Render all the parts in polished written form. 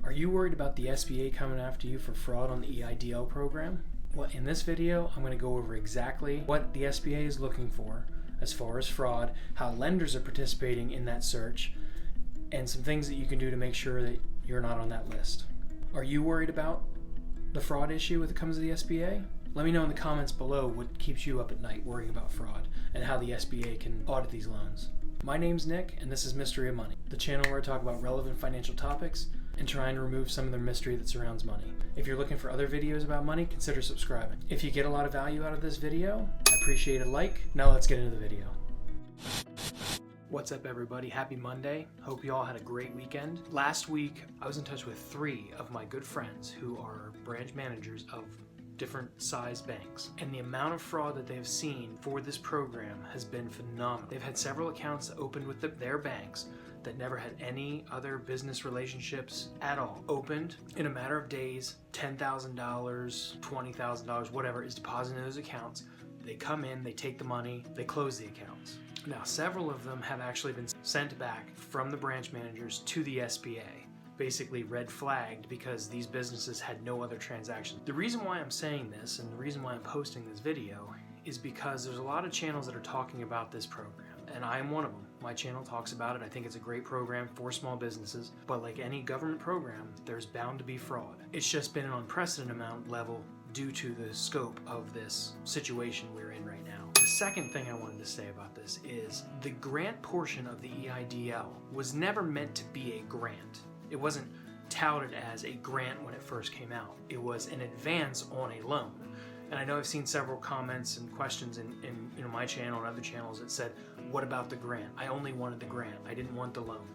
Are you worried about the SBA coming after you for fraud on the Eidl program? Well, in this video, I'm going to go over exactly what the SBA is looking for as far as fraud, how lenders are participating in that search, and some things that you can do to make sure that you're not on that list. Are you worried about the fraud issue when it comes to the SBA? Let me know in the comments below what keeps you up at night worrying about fraud and how the SBA can audit these loans. My name's Nick, and this is Mystery of Money, the channel where I talk about relevant financial topics and trying to remove some of the mystery that surrounds money. If you're looking for other videos about money, consider subscribing. If you get a lot of value out of this video, I appreciate a like. Now let's get into the video. What's up, everybody? Happy Monday. Hope you all had a great weekend. Last week, I was in touch with 3 of my good friends who are branch managers of different size banks, and the amount of fraud that they've seen for this program has been phenomenal. They've had several accounts opened with their banks that never had any other business relationships at all opened. In a matter of days, $10,000, $20,000, whatever is deposited in those accounts. They come in, they take the money, they close the accounts. Now, several of them have actually been sent back from the branch managers to the SBA, basically red flagged because these businesses had no other transactions. The reason why I'm saying this and the reason why I'm posting this video is because there's a lot of channels that are talking about this program, and I am one of them. My channel talks about it. I think it's a great program for small businesses, but like any government program, there's bound to be fraud. It's just been an unprecedented amount level due to the scope of this situation we're in right now. The second thing I wanted to say about this is the grant portion of the EIDL was never meant to be a grant. It wasn't touted as a grant when it first came out. It was an advance on a loan. And I know I've seen several comments and questions in my channel and other channels that said, what about the grant? I only wanted the grant. I didn't want the loan.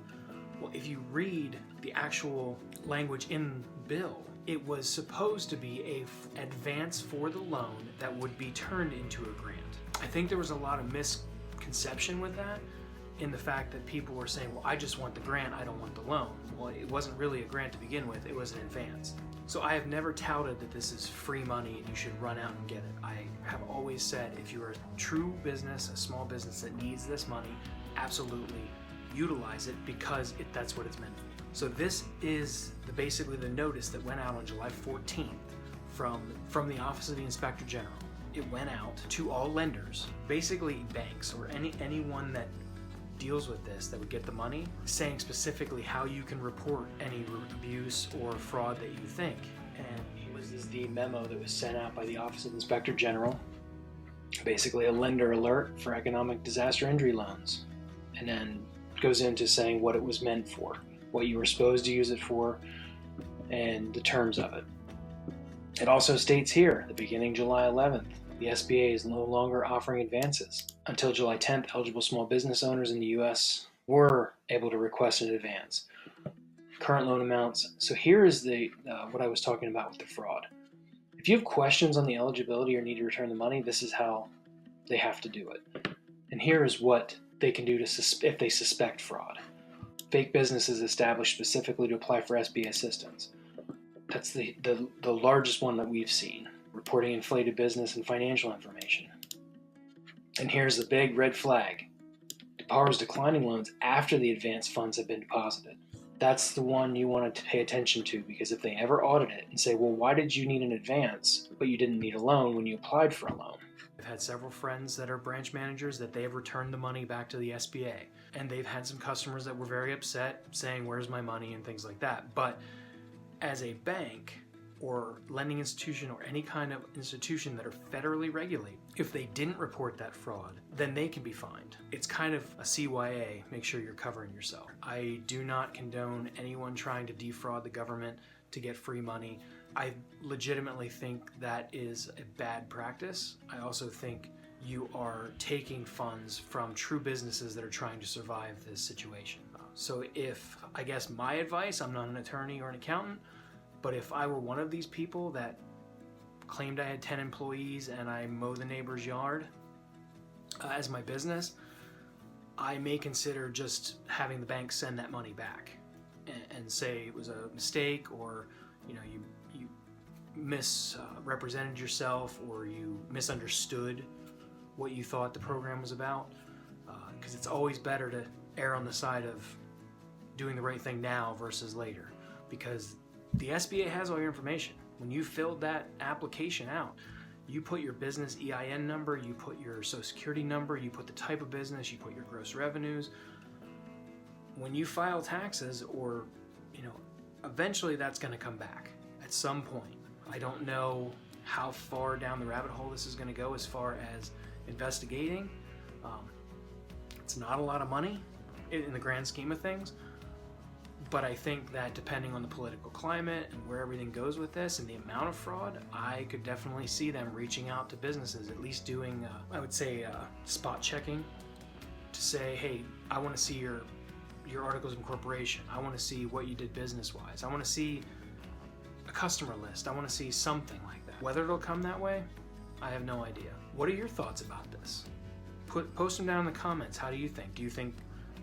Well, if you read the actual language in the bill, it was supposed to be a advance for the loan that would be turned into a grant. I think there was a lot of misconception with that, in the fact that people were saying, well, I just want the grant, I don't want the loan. Well, it wasn't really a grant to begin with, it was an advance. So I have never touted that this is free money and you should run out and get it. I have always said, if you're a true business, a small business that needs this money, absolutely utilize it because that's what it's meant for. So this is basically the notice that went out on July 14th from the Office of the Inspector General. It went out to all lenders, basically banks or anyone that deals with this that would get the money, saying specifically how you can report any abuse or fraud that you think. And this is the memo that was sent out by the Office of the Inspector General, basically a lender alert for economic disaster injury loans, and then goes into saying what it was meant for, what you were supposed to use it for, and the terms of it. It also states here, the beginning July 11th, the SBA is no longer offering advances. Until July 10th, eligible small business owners in the U.S. were able to request an advance. Current loan amounts. So here is what I was talking about with the fraud. If you have questions on the eligibility or need to return the money, this is how they have to do it. And here is what they can do if they suspect fraud. Fake businesses established specifically to apply for SBA assistance. That's the largest one that we've seen. Reporting inflated business and financial information. And here's the big red flag. Borrowers declining loans after the advance funds have been deposited. That's the one you want to pay attention to, because if they ever audit it and say, well, why did you need an advance, but you didn't need a loan when you applied for a loan? I've had several friends that are branch managers that they have returned the money back to the SBA. And they've had some customers that were very upset saying, where's my money and things like that. But as a bank, or lending institution or any kind of institution that are federally regulated, if they didn't report that fraud, then they can be fined. It's kind of a CYA, make sure you're covering yourself. I do not condone anyone trying to defraud the government to get free money. I legitimately think that is a bad practice. I also think you are taking funds from true businesses that are trying to survive this situation. So I guess my advice, I'm not an attorney or an accountant, but if I were one of these people that claimed I had 10 employees and I mow the neighbor's yard as my business, I may consider just having the bank send that money back and say it was a mistake, or you misrepresented yourself, or you misunderstood what you thought the program was about, because it's always better to err on the side of doing the right thing now versus later, because The SBA has all your information. When you filled that application out, you put your business EIN number, you put your social security number, you put the type of business, you put your gross revenues. When you file taxes, or eventually that's going to come back at some point. I don't know how far down the rabbit hole this is going to go as far as investigating. It's not a lot of money in the grand scheme of things, but I think that depending on the political climate and where everything goes with this and the amount of fraud, I could definitely see them reaching out to businesses, at least doing, I would say, spot checking to say, hey, I want to see your articles of incorporation. I want to see what you did business-wise. I want to see a customer list. I want to see something like that. Whether it'll come that way, I have no idea. What are your thoughts about this? Post them down in the comments. How do you think? Do you think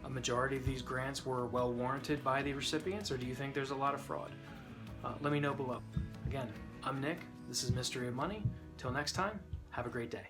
a majority of these grants were well warranted by the recipients, or do you think there's a lot of fraud? Let me know below. Again, I'm Nick. This is Mystery of Money. Till next time, have a great day.